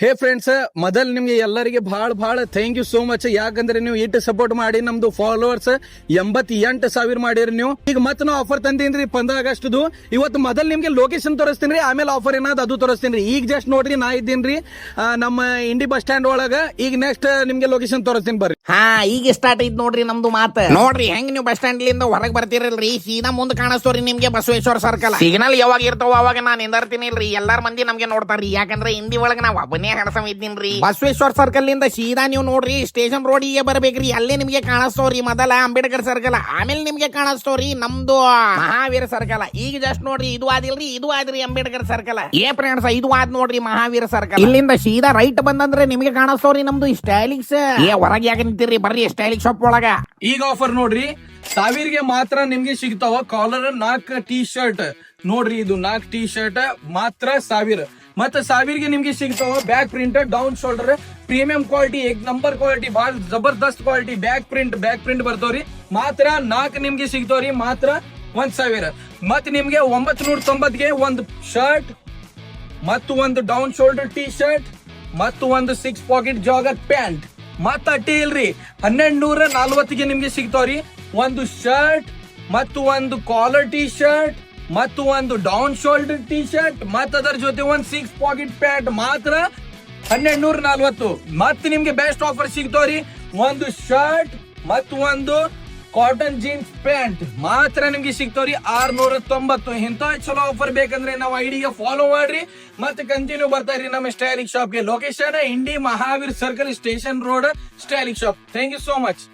ಹೇ friends, ಮೊದಲ್ ನಿಮ್ಗೆ ಎಲ್ಲರಿಗೆ ಬಹಳ ಥ್ಯಾಂಕ್ ಯು ಸೋ ಮಚ್. ಯಾಕಂದ್ರೆ ನೀವು ಇಟ್ಟು ಸಪೋರ್ಟ್ ಮಾಡಿ ನಮ್ದು ಫಾಲೋವರ್ಸ್ 88,000 ಮಾಡಿರಿ ನೀವು. ಈಗ ಮತ್ತೆ ನಾವು ಆಫರ್ ತಂದೀನ್ರಿ 15 ಆಗಸ್ಟ್ದು. ಇವತ್ತು ಮೊದಲ್ ನಿಮ್ಗೆ ಲೊಕೇಶನ್ ತೋರಿಸ್ತೀನಿ, ಆಮೇಲೆ ಆಫರ್ ಏನಾದ್ ಅದು ತೋರಿಸ್ತೀನಿ. ಈಗ ಜಸ್ಟ್ ನೋಡ್ರಿ, ನಾ ಇದ್ದೀನ್ರಿ ನಮ್ಮ ಇಂಡಿ ಬಸ್ ಸ್ಟ್ಯಾಂಡ್ ಒಳಗ. ಈಗ ನೆಕ್ಸ್ಟ್ ನಿಮ್ಗೆ ಲೊಕೇಶನ್ ತೋರಿಸ್ತೀನಿ ಬರ್ರಿ. ಹಾ, ಈಗ ಸ್ಟಾರ್ಟ್ ಐತ್ ನೋಡ್ರಿ ನಮ್ದು ಮಾತು. ನೋಡ್ರಿ ಹೆಂಗ್ ನೀವು ಬಸ್ ಸ್ಟ್ಯಾಂಡ್ ಲಿಂದ ಹೊರಗೆ ಬರ್ತಿರಲ್ರಿ, ಸೀದಾ ಮುಂದೆ ಕಾಣಿಸ್ತೋರಿ ನಿಮ್ಗೆ ಬಸವೇಶ್ವರ ಸರ್ಕಲ್. ಸಿಗ್ನಲ್ ಯಾವಾಗ ಇರ್ತಾವ ಅವಾಗ ನಾನು ನಿಂದಿರ್ತೀನಿ ಇಲ್ರಿ. ಎಲ್ಲಾರ ಮಂದಿ ನಮ್ಗೆ ನೋಡ್ತಾರ್ರಿ, ಯಾಕಂದ್ರೆ ಇಂಡಿ ಒಳಗ ನಾವ್ ಒಬ್ಬನೇ ಹಣಸಮ್ ಇದ್ದೀನ್ರಿ. ಬಸವೇಶ್ವರ ಸರ್ಕಲ್ ಇಂದ ಸೀದಾ ನೀವು ನೋಡ್ರಿ ಸ್ಟೇಷನ್ ರೋಡಿಗೆ ಬರ್ಬೇಕ್ರಿ. ಅಲ್ಲೇ ನಿಮ್ಗೆ ಕಾಣಿಸ್ತೋರಿ ಮೊದಲ ಅಂಬೇಡ್ಕರ್ ಸರ್ಕಲ್, ಆಮೇಲೆ ನಿಮ್ಗೆ ಕಾಣಿಸ್ತೋರಿ ನಮ್ದು ಮಹಾವೀರ ಸರ್ಕಲ್. ಈಗ ಜಸ್ಟ್ ನೋಡ್ರಿ ಇದು ಆದಿಲ್ರಿ, ಇದು ಆದ್ರಿ ಅಂಬೇಡ್ಕರ್ ಸರ್ಕಲ್. ಫ್ರೆಂಡ್ಸ್, ಇದು ಆದ್ ನೋಡ್ರಿ ಮಹಾವೀರ ಸರ್ಕಲ್. ಇಲ್ಲಿಂದ ಸೀದಾ ರೈಟ್ ಬಂದಂದ್ರೆ ನಿಮ್ಗೆ ಕಾಣಿಸ್ತೋರಿ ನಮ್ದು ಸ್ಟೈಲಿಕ್ಸ್. ಹೊರಗೆ ಯಾಕೆ ನಿಂತಿರ್ರಿ, ಬರ್ರಿ ಸ್ಟೈಲಿಕ್ ಶಾಪ್ ಒಳಗ. ಈಗ ಆಫರ್ ನೋಡ್ರಿ, 1000ಗೆ ಮಾತ್ರ ನಿಮ್ಗೆ ಸಿಗ್ತಾವ. ಕಾಲರ್ 4 ಟೀ ಶರ್ಟ್ ನೋಡ್ರಿ, ಇದು 4 ಟೀ ಶರ್ಟ್ ಮಾತ್ರ 1000. ಮತ್ತೆ 1000ಗೆ ನಿಮ್ಗೆ ಸಿಗ್ತಾವ back print, down shoulder, premium quality, ಏಕ್ ನಂಬರ್ ಕ್ವಾಲಿಟಿ, ಬಹಳ ಜಬರ್ದಸ್ತ್ ಕ್ವಾಲಿಟಿ ಬ್ಯಾಕ್ ಪ್ರಿಂಟ್ ಬರ್ತಾವ್ರಿ. ಮಾತ್ರ 4 ನಿಮ್ಗೆ ಸಿಗ್ತಾವ್ರಿ, ಮಾತ್ರ 1000. ಮತ್ ನಿಮ್ಗೆ 990ಗೆ ಒಂದು ಶರ್ಟ್ ಮತ್ತು ಒಂದು ಡೌನ್ ಶೋಲ್ಡರ್ ಟೀ ಶರ್ಟ್ ಮತ್ತು ಒಂದು 6 ಪಾಕೆಟ್ ಜಾಗರ್ ಪ್ಯಾಂಟ್. ಮತ್ತ ಅಟ್ಟಿ ಇಲ್ರಿ, 1240ಗೆ ನಿಮ್ಗೆ ಸಿಗ್ತಾವ್ರಿ ಒಂದು ಶರ್ಟ್ ಮತ್ತು ಒಂದು ಕಾಲರ್ ಟೀ ಶರ್ಟ್ ಮತ್ತು ಒಂದು ಡೌನ್ ಶೋಲ್ಡರ್ ಟೀ ಶರ್ಟ್ ಮತ್ತು ಅದರ ಜೊತೆ ಒಂದು 6 ಪಾಕೆಟ್ ಪ್ಯಾಂಟ್. ಮಾತ್ರ 1240. ಮತ್ತೆ ನಿಮ್ಗೆ ಬೆಸ್ಟ್ ಆಫರ್ ಸಿಗ್ತಾವ್ರಿ, ಒಂದು ಶರ್ಟ್ ಮತ್ತು ಒಂದು ಕಾಟನ್ ಜೀನ್ಸ್ ಪ್ಯಾಂಟ್ ಮಾತ್ರ ನಿಮ್ಗೆ ಸಿಗ್ತಾವ್ರಿ 690. ಇಂಥ ಚಲೋ ಆಫರ್ ಬೇಕಂದ್ರೆ ನಾವು ಐಡಿಗೆ ಫಾಲೋ ಮಾಡ್ರಿ, ಮತ್ತೆ ಕಂಟಿನ್ಯೂ ಬರ್ತಾ ಇರಿ ನಮ್ಮ ಸ್ಟೈಲಿಕ್ ಶಾಪ್ಗೆ. Location Indi Mahavir circle, station road, Stylic shop. Thank you so much.